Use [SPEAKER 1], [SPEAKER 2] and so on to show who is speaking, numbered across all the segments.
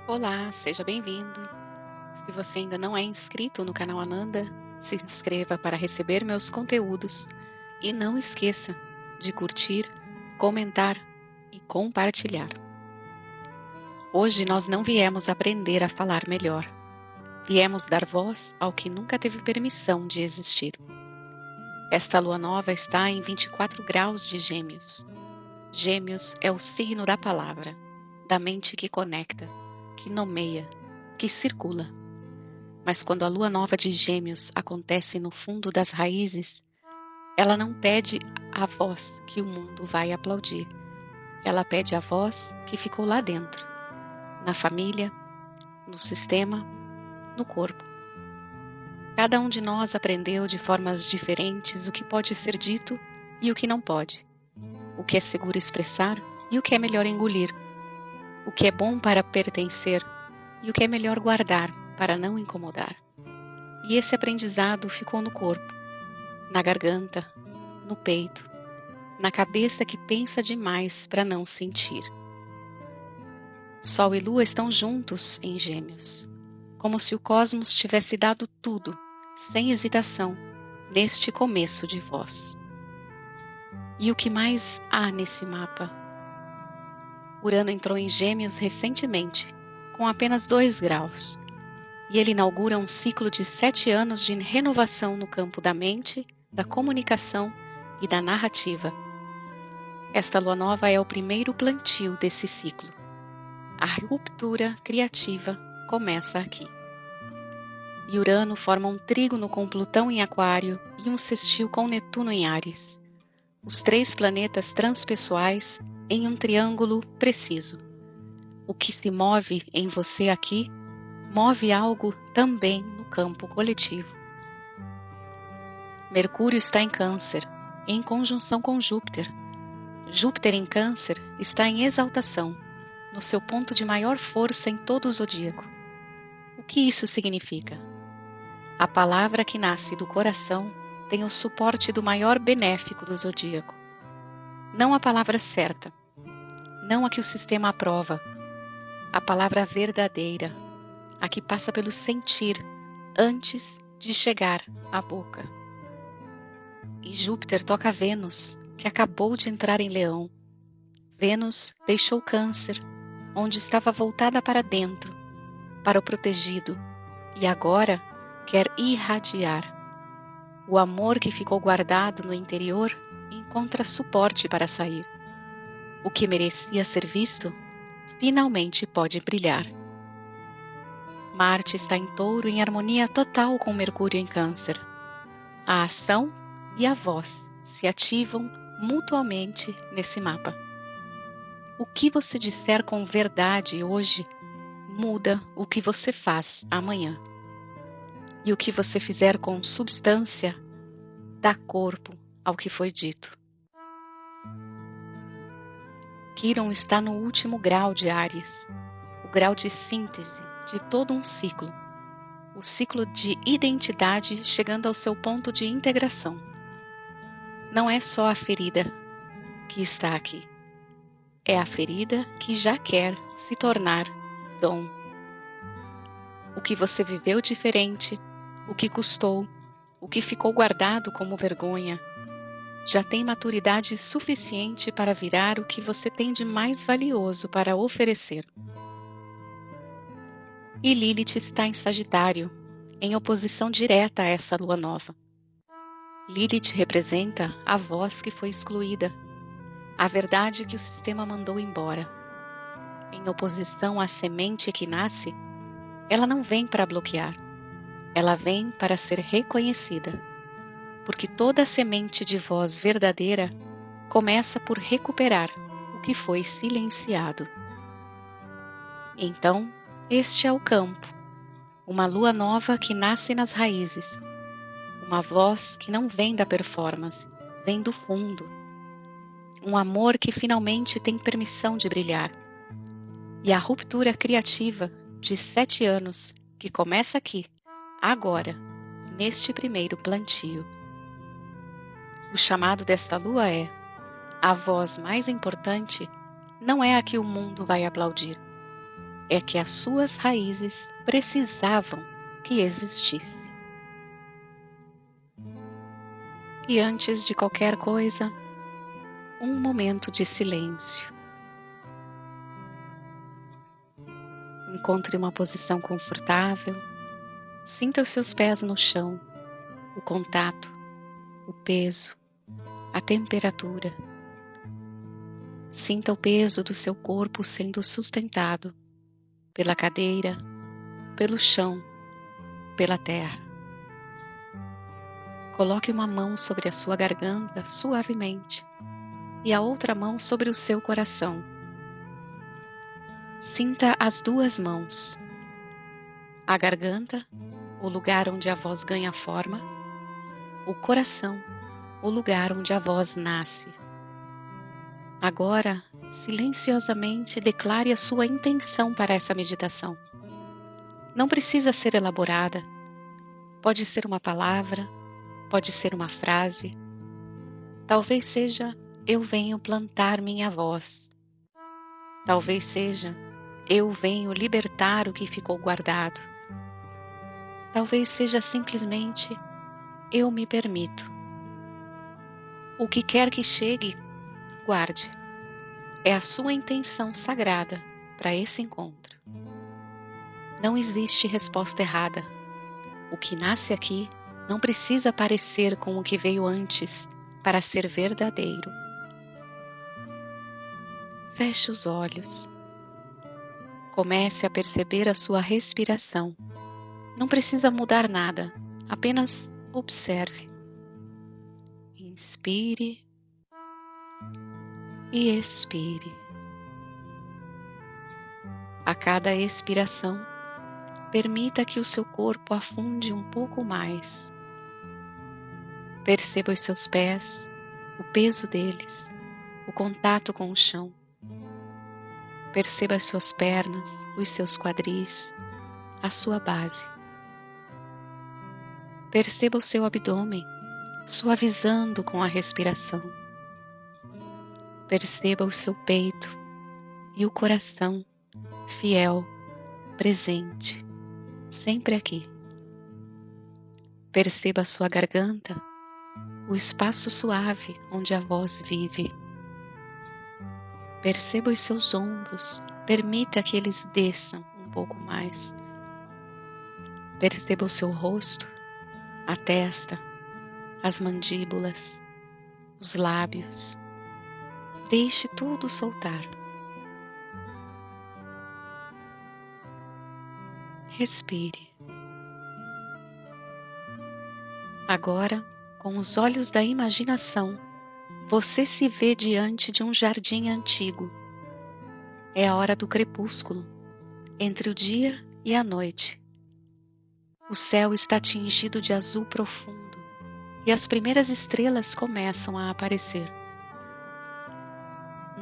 [SPEAKER 1] Olá, seja bem-vindo. Se você ainda não é inscrito no canal Ananda, se inscreva para receber meus conteúdos e não esqueça de curtir, comentar e compartilhar. Hoje nós não viemos aprender a falar melhor. Viemos dar voz ao que nunca teve permissão de existir. Esta lua nova está em 24 graus de Gêmeos. Gêmeos é o signo da palavra, da mente que conecta, que nomeia, que circula. Mas quando a lua nova de Gêmeos acontece no fundo das raízes, ela não pede a voz que o mundo vai aplaudir. Ela pede a voz que ficou lá dentro, na família, no sistema, no corpo. Cada um de nós aprendeu de formas diferentes o que pode ser dito e o que não pode, o que é seguro expressar e o que é melhor engolir, o que é bom para pertencer e o que é melhor guardar para não incomodar. E esse aprendizado ficou no corpo, na garganta, no peito, na cabeça que pensa demais para não sentir. Sol e Lua estão juntos em Gêmeos, como se o cosmos tivesse dado tudo, sem hesitação, neste começo de voz. E o que mais há nesse mapa? Urano entrou em Gêmeos recentemente, com apenas 2 graus, e ele inaugura um ciclo de 7 anos de renovação no campo da mente, da comunicação e da narrativa. Esta lua nova é o primeiro plantio desse ciclo. A ruptura criativa começa aqui. E Urano forma um trígono com Plutão em Aquário e um sextil com Netuno em Áries. Os 3 planetas transpessoais em um triângulo preciso. O que se move em você aqui, move algo também no campo coletivo. Mercúrio está em Câncer, em conjunção com Júpiter. Júpiter em Câncer está em exaltação, no seu ponto de maior força em todo o zodíaco. O que isso significa? A palavra que nasce do coração tem o suporte do maior benéfico do zodíaco. Não a palavra certa, não a que o sistema aprova, a palavra verdadeira, a que passa pelo sentir antes de chegar à boca. E Júpiter toca Vênus, que acabou de entrar em Leão. Vênus deixou Câncer, onde estava voltada para dentro, para o protegido, e agora quer irradiar. O amor que ficou guardado no interior encontra suporte para sair. O que merecia ser visto, finalmente pode brilhar. Marte está em Touro em harmonia total com Mercúrio em Câncer. A ação e a voz se ativam mutuamente nesse mapa. O que você disser com verdade hoje muda o que você faz amanhã. E o que você fizer com substância dá corpo ao que foi dito. Quirón está no último grau de Áries, o grau de síntese de todo um ciclo, o ciclo de identidade chegando ao seu ponto de integração. Não é só a ferida que está aqui, é a ferida que já quer se tornar dom. O que você viveu diferente, o que custou, o que ficou guardado como vergonha, já tem maturidade suficiente para virar o que você tem de mais valioso para oferecer. E Lilith está em Sagitário, em oposição direta a essa lua nova. Lilith representa a voz que foi excluída, a verdade que o sistema mandou embora. Em oposição à semente que nasce, ela não vem para bloquear, ela vem para ser reconhecida, porque toda semente de voz verdadeira começa por recuperar o que foi silenciado. Então, este é o campo, uma lua nova que nasce nas raízes, uma voz que não vem da performance, vem do fundo, um amor que finalmente tem permissão de brilhar, e a ruptura criativa de 7 anos que começa aqui, agora, neste primeiro plantio. O chamado desta lua é: a voz mais importante não é a que o mundo vai aplaudir. é que as suas raízes precisavam que existisse. E antes de qualquer coisa, um momento de silêncio. Encontre uma posição confortável, sinta os seus pés no chão, o contato, o peso, a temperatura. Sinta o peso do seu corpo sendo sustentado pela cadeira, pelo chão, pela terra. Coloque uma mão sobre a sua garganta suavemente e a outra mão sobre o seu coração. Sinta as duas mãos. A garganta, o lugar onde a voz ganha forma, o coração, o lugar onde a voz nasce. Agora, silenciosamente declare a sua intenção para essa meditação. Não precisa ser elaborada. Pode ser uma palavra, pode ser uma frase. Talvez seja: eu venho plantar minha voz. Talvez seja: eu venho libertar o que ficou guardado. Talvez seja simplesmente: eu me permito. O que quer que chegue, guarde. É a sua intenção sagrada para esse encontro. Não existe resposta errada. O que nasce aqui não precisa parecer com o que veio antes para ser verdadeiro. Feche os olhos. Comece a perceber a sua respiração. Não precisa mudar nada, apenas observe. Inspire e expire. A cada expiração, permita que o seu corpo afunde um pouco mais. Perceba os seus pés, o peso deles, o contato com o chão. Perceba as suas pernas, os seus quadris, a sua base. Perceba o seu abdômen, suavizando com a respiração. Perceba o seu peito e o coração, fiel, presente, sempre aqui. Perceba a sua garganta, o espaço suave onde a voz vive. Perceba os seus ombros, permita que eles desçam um pouco mais. Perceba o seu rosto, a testa, as mandíbulas, os lábios. Deixe tudo soltar. Respire. Agora, com os olhos da imaginação, você se vê diante de um jardim antigo. É a hora do crepúsculo, entre o dia e a noite. O céu está tingido de azul profundo e as primeiras estrelas começam a aparecer.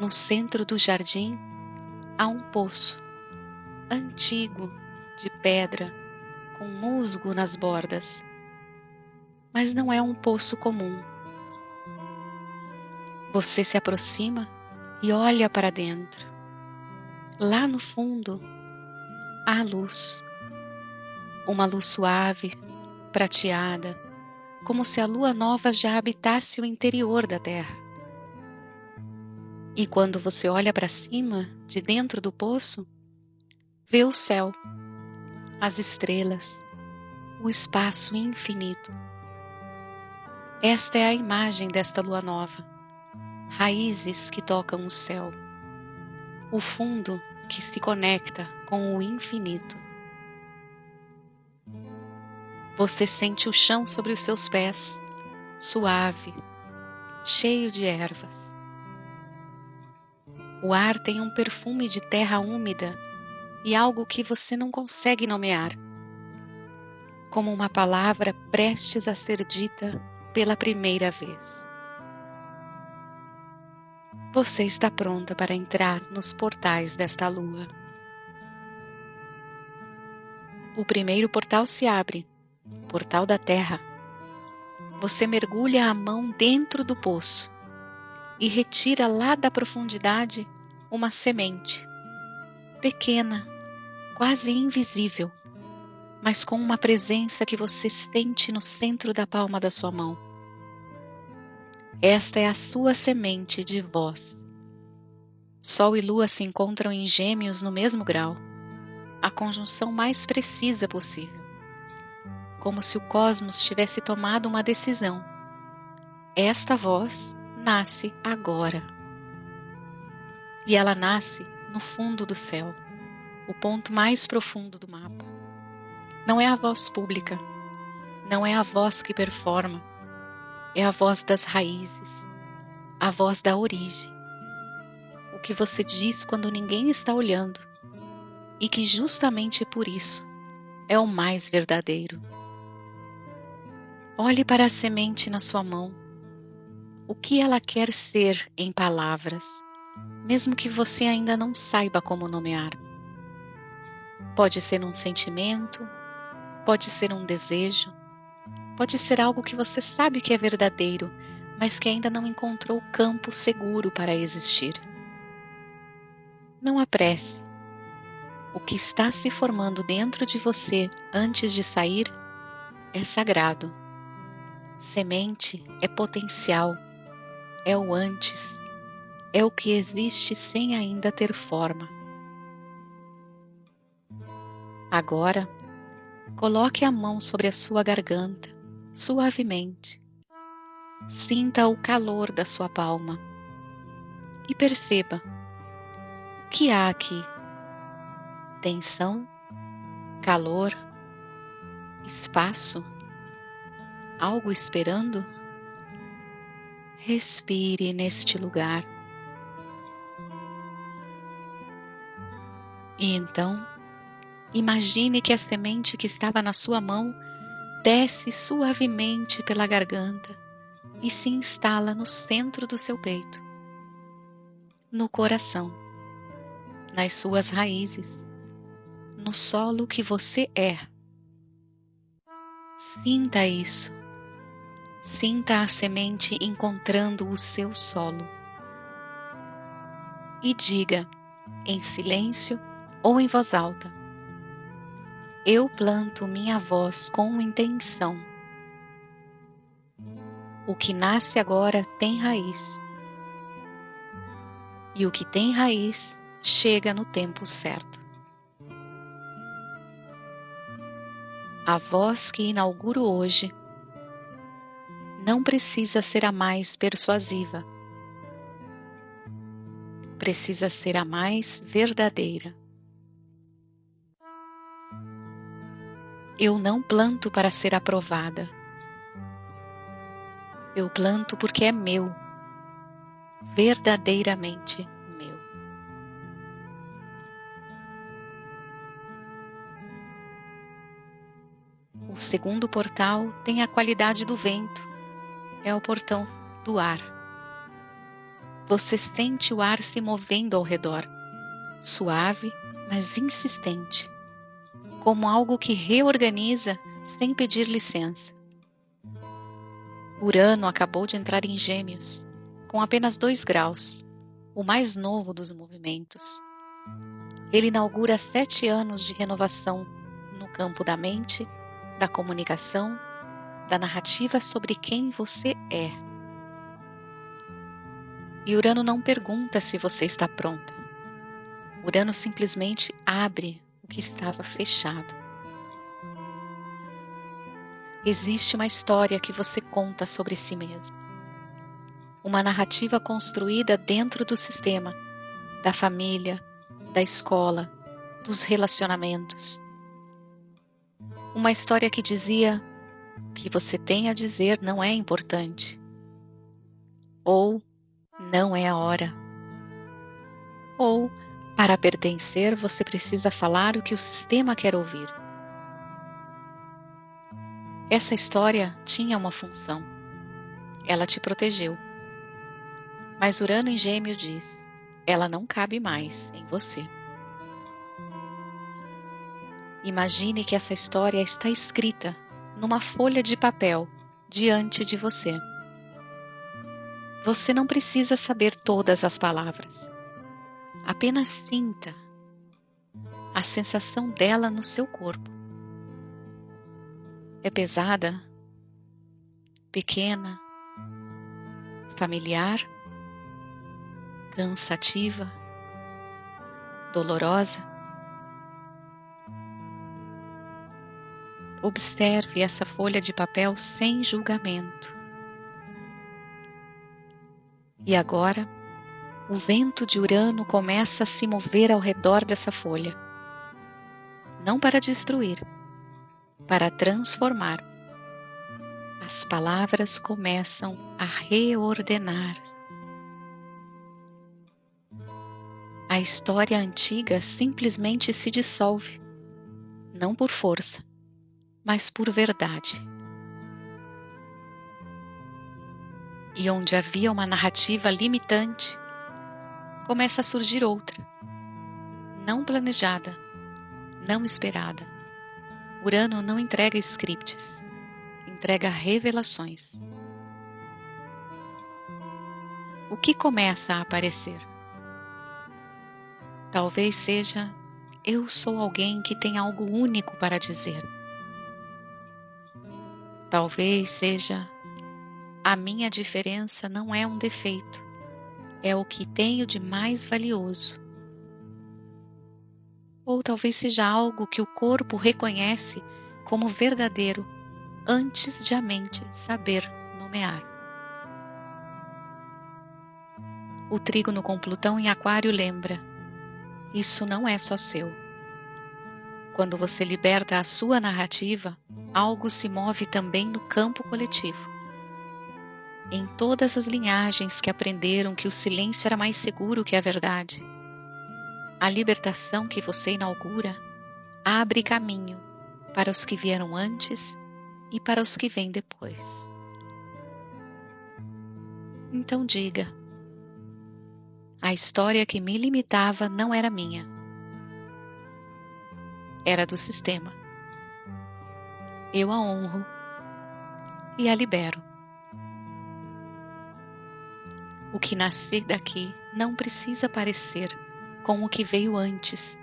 [SPEAKER 1] No centro do jardim há um poço antigo de pedra com musgo nas bordas, mas não é um poço comum. Você se aproxima e olha para dentro. Lá no fundo há luz, uma luz suave, prateada, como se a lua nova já habitasse o interior da terra. E quando você olha para cima, de dentro do poço, vê o céu, as estrelas, o espaço infinito. Esta é a imagem desta lua nova, raízes que tocam o céu, o fundo que se conecta com o infinito. Você sente o chão sobre os seus pés, suave, cheio de ervas. O ar tem um perfume de terra úmida e algo que você não consegue nomear, como uma palavra prestes a ser dita pela primeira vez. Você está pronta para entrar nos portais desta lua. O primeiro portal se abre, portal da terra. Você mergulha a mão dentro do poço e retira lá da profundidade uma semente, pequena, quase invisível, mas com uma presença que você sente no centro da palma da sua mão. Esta é a sua semente de voz. Sol e Lua se encontram em Gêmeos no mesmo grau, a conjunção mais precisa possível, como se o cosmos tivesse tomado uma decisão. Esta voz nasce agora. E ela nasce no fundo do céu, o ponto mais profundo do mapa. Não é a voz pública, não é a voz que performa, é a voz das raízes, a voz da origem. O que você diz quando ninguém está olhando, e que justamente por isso é o mais verdadeiro. Olhe para a semente na sua mão. O que ela quer ser em palavras, mesmo que você ainda não saiba como nomear. Pode ser um sentimento, pode ser um desejo, pode ser algo que você sabe que é verdadeiro, mas que ainda não encontrou campo seguro para existir. Não apresse. O que está se formando dentro de você antes de sair é sagrado. Semente é potencial, é o antes, é o que existe sem ainda ter forma. Agora, coloque a mão sobre a sua garganta, suavemente. Sinta o calor da sua palma e perceba o que há aqui. Tensão, calor, espaço, algo esperando? Respire neste lugar. E então, imagine que a semente que estava na sua mão desce suavemente pela garganta e se instala no centro do seu peito, no coração, nas suas raízes, no solo que você é. Sinta isso. Sinta a semente encontrando o seu solo. E diga, em silêncio ou em voz alta: eu planto minha voz com intenção. O que nasce agora tem raiz. E o que tem raiz chega no tempo certo. A voz que inauguro hoje não precisa ser a mais persuasiva. Precisa ser a mais verdadeira. Eu não planto para ser aprovada. Eu planto porque é meu, verdadeiramente meu. O segundo portal tem a qualidade do vento, é o portão do ar. Você sente o ar se movendo ao redor, suave, mas insistente, como algo que reorganiza sem pedir licença. Urano acabou de entrar em Gêmeos, com apenas 2 graus, o mais novo dos movimentos. Ele inaugura 7 anos de renovação no campo da mente, da comunicação, da narrativa sobre quem você é. E Urano não pergunta se você está pronta. Urano simplesmente abre o que estava fechado. Existe uma história que você conta sobre si mesmo. Uma narrativa construída dentro do sistema, da família, da escola, dos relacionamentos. Uma história que dizia: o que você tem a dizer não é importante. Ou não é a hora. Ou, para pertencer, você precisa falar o que o sistema quer ouvir. Essa história tinha uma função. Ela te protegeu. Mas Urano em Gêmeos diz: ela não cabe mais em você. Imagine que essa história está escrita numa folha de papel diante de você. Você não precisa saber todas as palavras. Apenas sinta. a sensação dela no seu corpo. É pesada, pequena, familiar, cansativa, dolorosa. Observe essa folha de papel sem julgamento. E agora, o vento de Urano começa a se mover ao redor dessa folha. Não para destruir, para transformar. As palavras começam a reordenar. A história antiga simplesmente se dissolve, não por força, mas por verdade. E onde havia uma narrativa limitante, começa a surgir outra, não planejada, não esperada. Urano não entrega scripts, entrega revelações. O que começa a aparecer? Talvez seja: eu sou alguém que tem algo único para dizer. Talvez seja: a minha diferença não é um defeito, é o que tenho de mais valioso. Ou talvez seja algo que o corpo reconhece como verdadeiro antes de a mente saber nomear. O trígono com Plutão em Aquário lembra: isso não é só seu. Quando você liberta a sua narrativa, algo se move também no campo coletivo. Em todas as linhagens que aprenderam que o silêncio era mais seguro que a verdade, a libertação que você inaugura abre caminho para os que vieram antes e para os que vêm depois. Então diga: a história que me limitava não era minha, era do sistema. Eu a honro e a libero. O que nascer daqui não precisa parecer com o que veio antes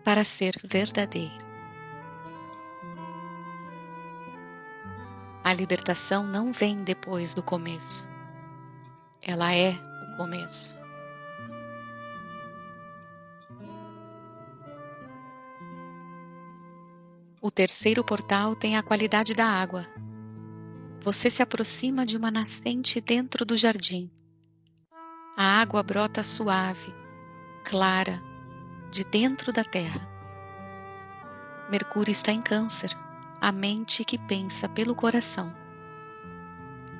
[SPEAKER 1] para ser verdadeiro. A libertação não vem depois do começo. Ela é o começo. O terceiro portal tem a qualidade da água. Você se aproxima de uma nascente dentro do jardim. A água brota suave, clara, de dentro da terra. Mercúrio está em Câncer, a mente que pensa pelo coração.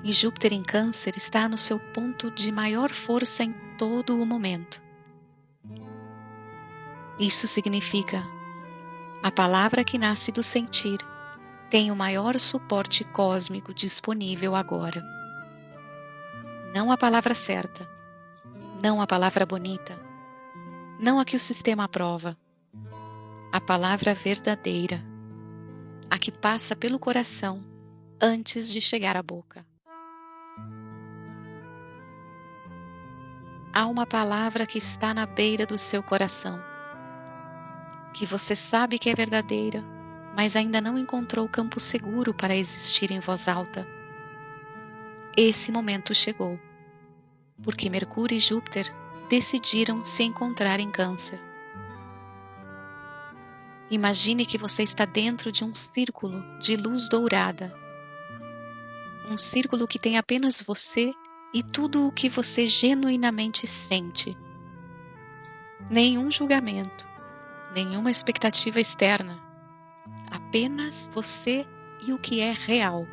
[SPEAKER 1] E Júpiter em Câncer está no seu ponto de maior força em todo o momento. Isso significa: a palavra que nasce do sentir tem o maior suporte cósmico disponível agora. Não a palavra certa, não a palavra bonita, não a que o sistema aprova. A palavra verdadeira, a que passa pelo coração antes de chegar à boca. Há uma palavra que está na beira do seu coração, que você sabe que é verdadeira, mas ainda não encontrou campo seguro para existir em voz alta. Esse momento chegou, porque Mercúrio e Júpiter decidiram se encontrar em Câncer. Imagine que você está dentro de um círculo de luz dourada. Um círculo que tem apenas você e tudo o que você genuinamente sente. Nenhum julgamento, nenhuma expectativa externa. Apenas você e o que é real.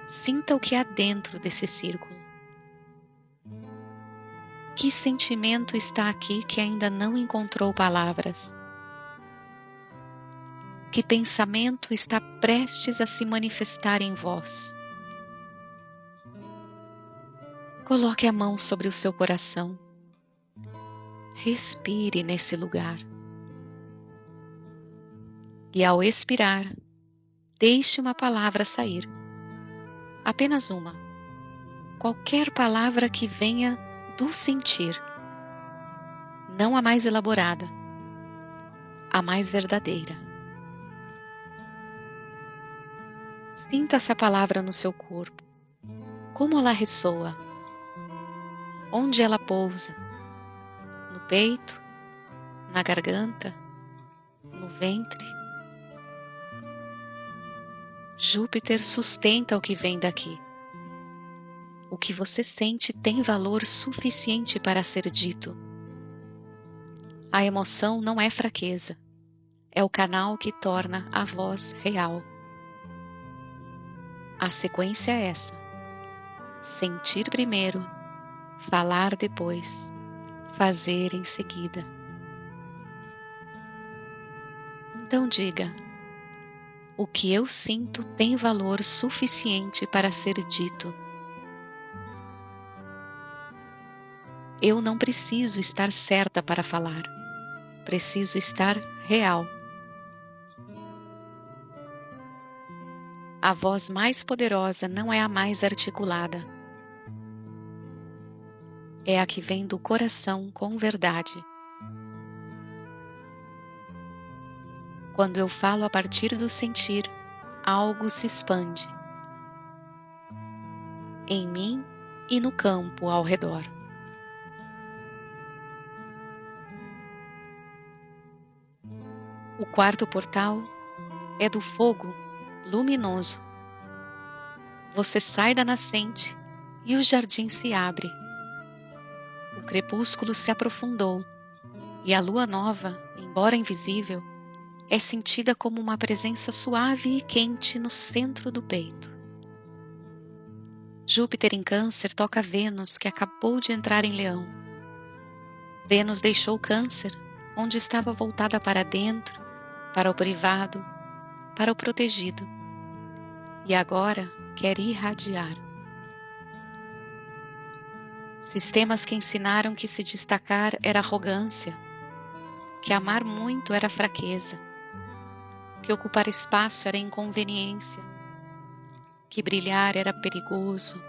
[SPEAKER 1] Sinta o que há dentro desse círculo. Que sentimento está aqui que ainda não encontrou palavras? Que pensamento está prestes a se manifestar em vós? Coloque a mão sobre o seu coração. Respire nesse lugar. E ao expirar, deixe uma palavra sair. Apenas uma. Qualquer palavra que venha do sentir. Não a mais elaborada, a mais verdadeira. Sinta essa palavra no seu corpo. Como ela ressoa? Onde ela pousa? No peito? Na garganta? No ventre? Júpiter sustenta o que vem daqui. O que você sente tem valor suficiente para ser dito. A emoção não é fraqueza. É o canal que torna a voz real. A sequência é essa: sentir primeiro, falar depois, fazer em seguida. Então diga: o que eu sinto tem valor suficiente para ser dito. Eu não preciso estar certa para falar. Preciso estar real. A voz mais poderosa não é a mais articulada. É a que vem do coração com verdade. Quando eu falo a partir do sentir, algo se expande. Em mim e no campo ao redor. O quarto portal é do fogo luminoso. Você sai da nascente e o jardim se abre. O crepúsculo se aprofundou e a lua nova, embora invisível, é sentida como uma presença suave e quente no centro do peito. Júpiter em Câncer toca Vênus, que acabou de entrar em Leão. Vênus deixou Câncer, onde estava voltada para dentro, para o privado, para o protegido, e agora quer irradiar. Sistemas que ensinaram que se destacar era arrogância, que amar muito era fraqueza, que ocupar espaço era inconveniência, que brilhar era perigoso.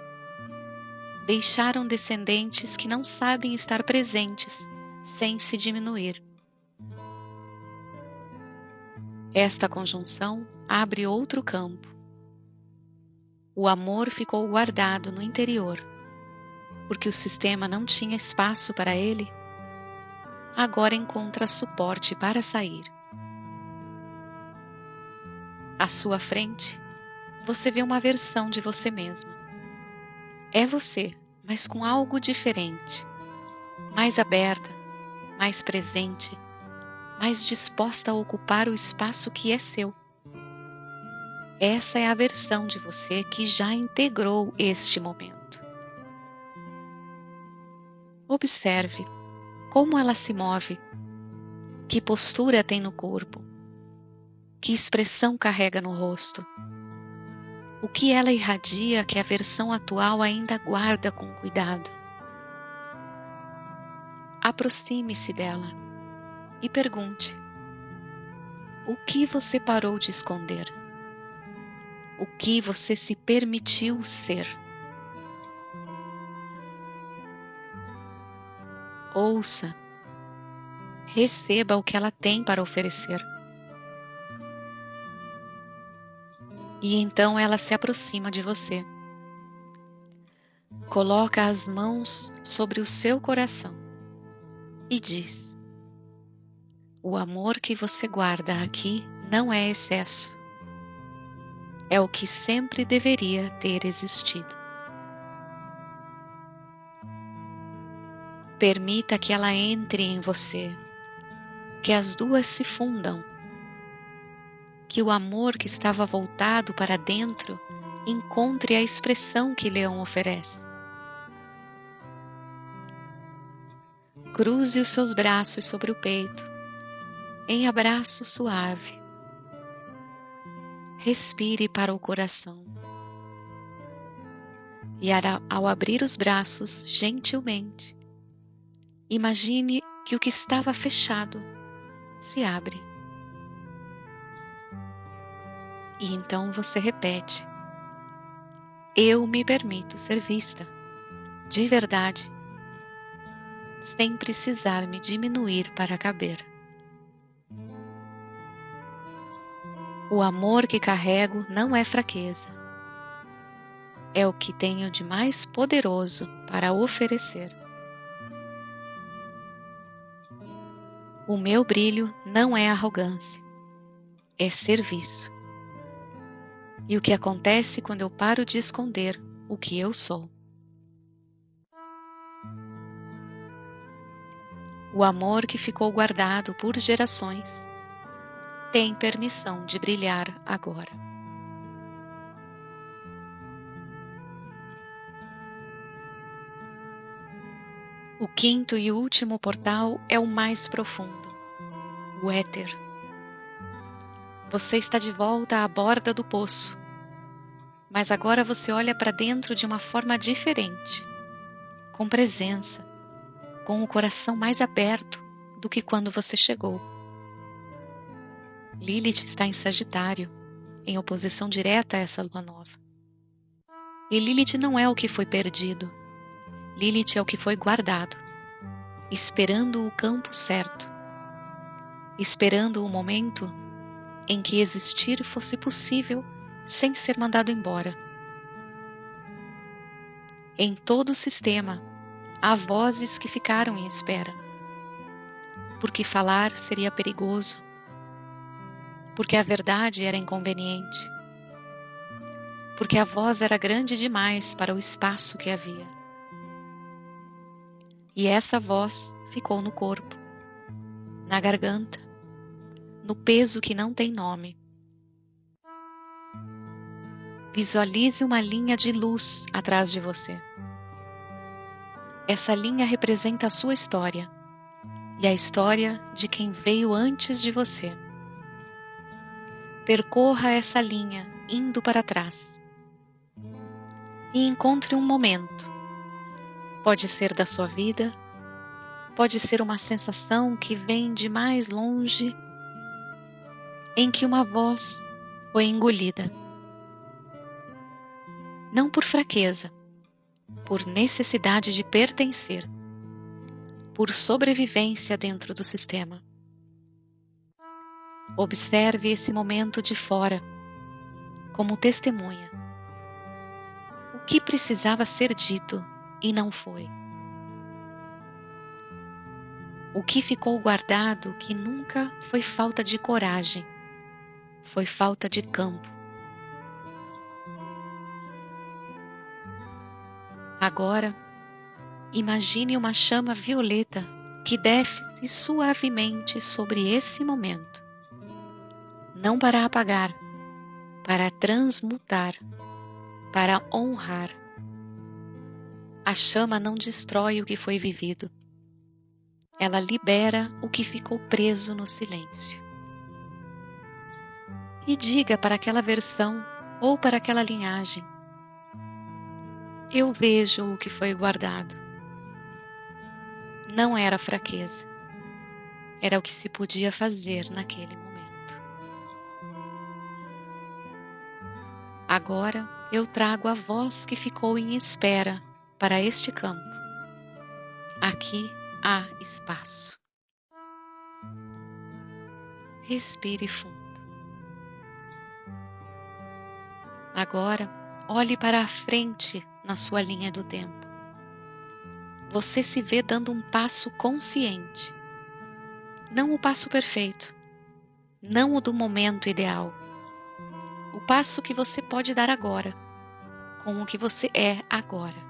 [SPEAKER 1] Deixaram descendentes que não sabem estar presentes sem se diminuir. Esta conjunção abre outro campo. O amor ficou guardado no interior, porque o sistema não tinha espaço para ele. Agora encontra suporte para sair. À sua frente, você vê uma versão de você mesma. É você, mas com algo diferente, mais aberta, mais presente, mais disposta a ocupar o espaço que é seu. Essa é a versão de você que já integrou este momento. Observe como ela se move, que postura tem no corpo, que expressão carrega no rosto, o que ela irradia que a versão atual ainda guarda com cuidado. Aproxime-se dela e pergunte: o que você parou de esconder? O que você se permitiu ser? Ouça, receba o que ela tem para oferecer. E então ela se aproxima de você. Coloca as mãos sobre o seu coração e diz: o amor que você guarda aqui não é excesso. É o que sempre deveria ter existido. Permita que ela entre em você, que as duas se fundam, que o amor que estava voltado para dentro encontre a expressão que Leão oferece. Cruze os seus braços sobre o peito, em abraço suave. Respire para o coração. E ao abrir os braços gentilmente, imagine que o que estava fechado se abre. E então você repete: eu me permito ser vista, de verdade, sem precisar me diminuir para caber. O amor que carrego não é fraqueza. É o que tenho de mais poderoso para oferecer. O meu brilho não é arrogância, é serviço. E o que acontece quando eu paro de esconder o que eu sou? O amor que ficou guardado por gerações tem permissão de brilhar agora. O quinto e último portal é o mais profundo, o éter. Você está de volta à borda do poço, mas agora você olha para dentro de uma forma diferente, com presença, com o coração mais aberto do que quando você chegou. Lilith está em Sagitário, em oposição direta a essa lua nova. E Lilith não é o que foi perdido. Lilith é o que foi guardado, esperando o campo certo, esperando o momento em que existir fosse possível sem ser mandado embora. Em todo o sistema, há vozes que ficaram em espera, porque falar seria perigoso, porque a verdade era inconveniente, porque a voz era grande demais para o espaço que havia. E essa voz ficou no corpo, na garganta, no peso que não tem nome. Visualize uma linha de luz atrás de você. Essa linha representa a sua história e a história de quem veio antes de você. Percorra essa linha indo para trás e encontre um momento. Pode ser da sua vida, pode ser uma sensação que vem de mais longe, em que uma voz foi engolida. Não por fraqueza, por necessidade de pertencer, por sobrevivência dentro do sistema. Observe esse momento de fora, como testemunha. O que precisava ser dito e não foi? O que ficou guardado que nunca foi falta de coragem, foi falta de campo. Agora, imagine uma chama violeta que desce suavemente sobre esse momento. Não para apagar, para transmutar, para honrar. A chama não destrói o que foi vivido. Ela libera o que ficou preso no silêncio. E diga para aquela versão ou para aquela linhagem: eu vejo o que foi guardado. Não era fraqueza. Era o que se podia fazer naquele momento. Agora eu trago a voz que ficou em espera para este campo. Aqui há espaço. Respire fundo. Agora, olhe para a frente na sua linha do tempo. Você se vê dando um passo consciente. Não o passo perfeito. Não o do momento ideal. O passo que você pode dar agora, com o que você é agora.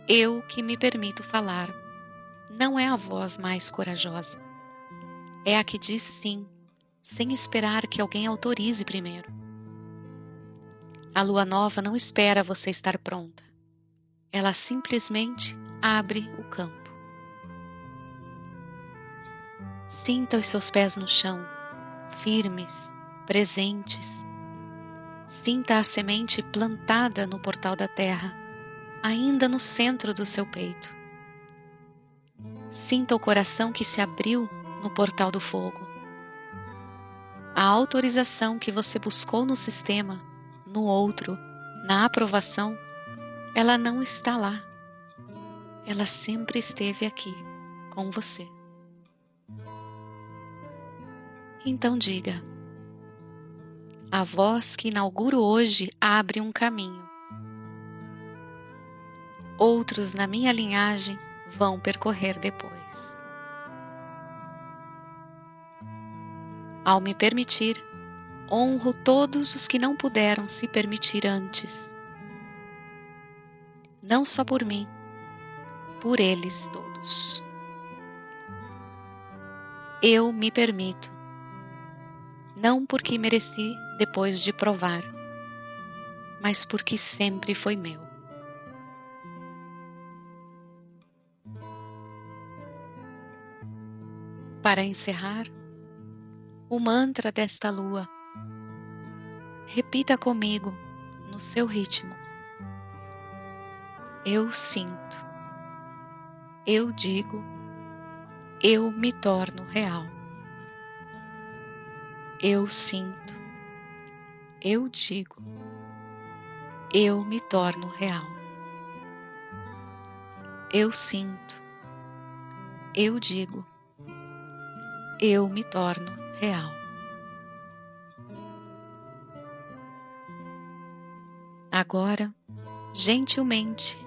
[SPEAKER 1] Eu que me permito falar, não é a voz mais corajosa. É a que diz sim, sem esperar que alguém autorize primeiro. A lua nova não espera você estar pronta. Ela simplesmente abre o campo. Sinta os seus pés no chão, firmes, presentes. Sinta a semente plantada no portal da terra, ainda no centro do seu peito. Sinta o coração que se abriu no portal do fogo. A autorização que você buscou no sistema, no outro, na aprovação, ela não está lá. Ela sempre esteve aqui, com você. Então diga: a voz que inauguro hoje abre um caminho. Outros na minha linhagem vão percorrer depois. Ao me permitir, honro todos os que não puderam se permitir antes. Não só por mim, por eles todos. Eu me permito, não porque mereci depois de provar, mas porque sempre foi meu. Para encerrar, o mantra desta lua. Repita comigo, no seu ritmo. Eu sinto, eu digo, eu me torno real. Eu sinto, eu digo, eu me torno real. Eu sinto, eu digo, eu me torno real. Agora, gentilmente,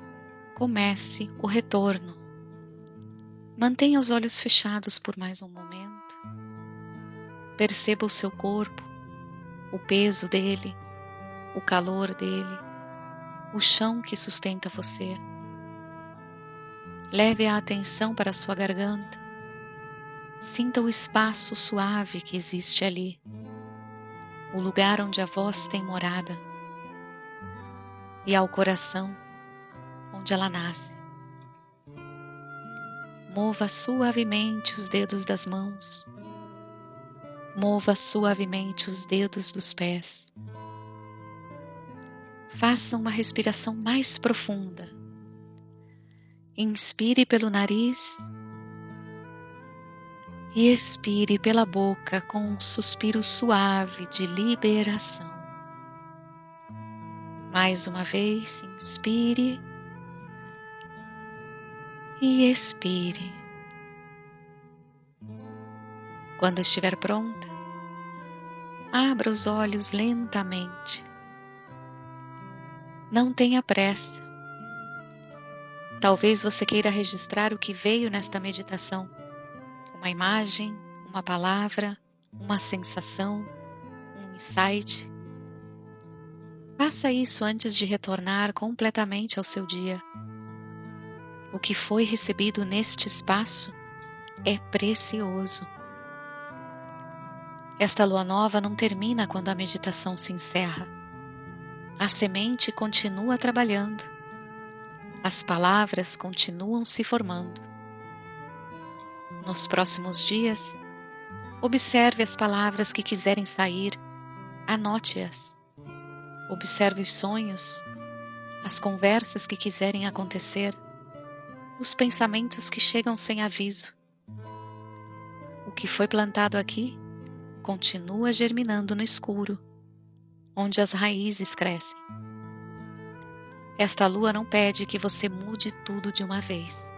[SPEAKER 1] comece o retorno. Mantenha os olhos fechados por mais um momento. Perceba o seu corpo, o peso dele, o calor dele, o chão que sustenta você. Leve a atenção para a sua garganta. Sinta o espaço suave que existe ali, o lugar onde a voz tem morada, e ao coração, onde ela nasce. Mova suavemente os dedos das mãos. Mova suavemente os dedos dos pés. Faça uma respiração mais profunda. Inspire pelo nariz e expire pela boca com um suspiro suave de liberação. Mais uma vez, inspire e expire. Quando estiver pronta, abra os olhos lentamente. Não tenha pressa. Talvez você queira registrar o que veio nesta meditação. Uma imagem, uma palavra, uma sensação, um insight. Faça isso antes de retornar completamente ao seu dia. O que foi recebido neste espaço é precioso. Esta lua nova não termina quando a meditação se encerra. A semente continua trabalhando. As palavras continuam se formando. Nos próximos dias, observe as palavras que quiserem sair, anote-as. Observe os sonhos, as conversas que quiserem acontecer, os pensamentos que chegam sem aviso. O que foi plantado aqui continua germinando no escuro, onde as raízes crescem. Esta lua não pede que você mude tudo de uma vez.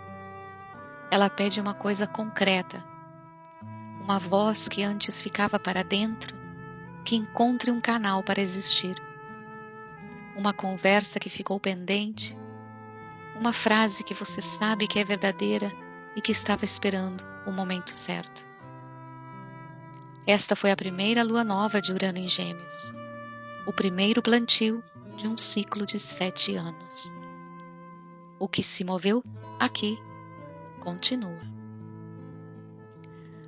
[SPEAKER 1] Ela pede uma coisa concreta, uma voz que antes ficava para dentro, que encontre um canal para existir. Uma conversa que ficou pendente, uma frase que você sabe que é verdadeira e que estava esperando o momento certo. Esta foi a primeira lua nova de Urano em Gêmeos, o primeiro plantio de um ciclo de 7 anos. O que se moveu aqui continua.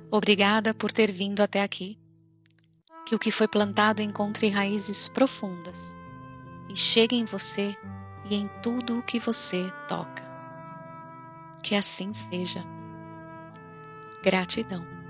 [SPEAKER 1] Obrigada por ter vindo até aqui. Que o que foi plantado encontre raízes profundas e chegue em você e em tudo o que você toca. Que assim seja. Gratidão.